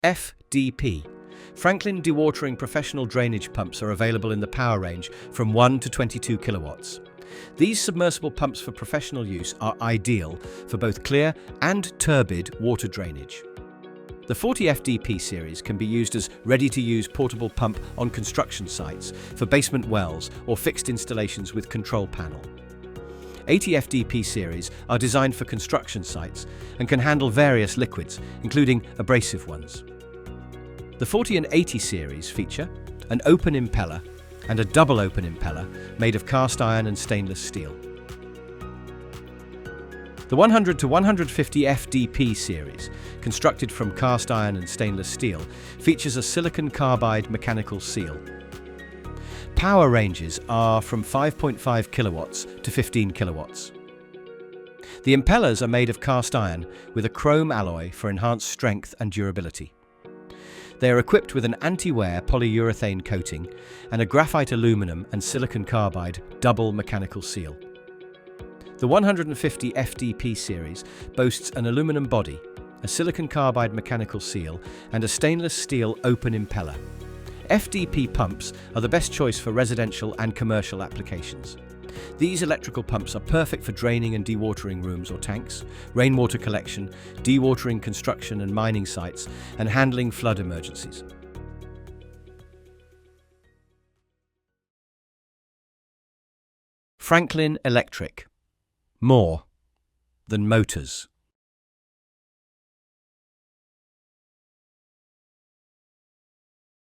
FDP. Franklin dewatering professional drainage pumps are available in the power range from 1 to 22 kilowatts. These submersible pumps for professional use are ideal for both clear and turbid water drainage. The 40 FDP series can be used as ready-to-use portable pump on construction sites for basement wells or fixed installations with control panel. 80 FDP series are designed for construction sites and can handle various liquids, including abrasive ones. The 40 and 80 series feature an open impeller and a double open impeller made of cast iron and stainless steel. The 100 to 150 FDP series, constructed from cast iron and stainless steel, features a silicon carbide mechanical seal. Power ranges are from 5.5 kilowatts to 15 kilowatts. The impellers are made of cast iron with a chrome alloy for enhanced strength and durability. They are equipped with an anti-wear polyurethane coating and a graphite aluminum and silicon carbide double mechanical seal. The 150 FDP series boasts an aluminum body, a silicon carbide mechanical seal, and a stainless steel open impeller. FDP pumps are the best choice for residential and commercial applications. These electrical pumps are perfect for draining and dewatering rooms or tanks, rainwater collection, dewatering construction and mining sites, and handling flood emergencies. Franklin Electric. More than motors.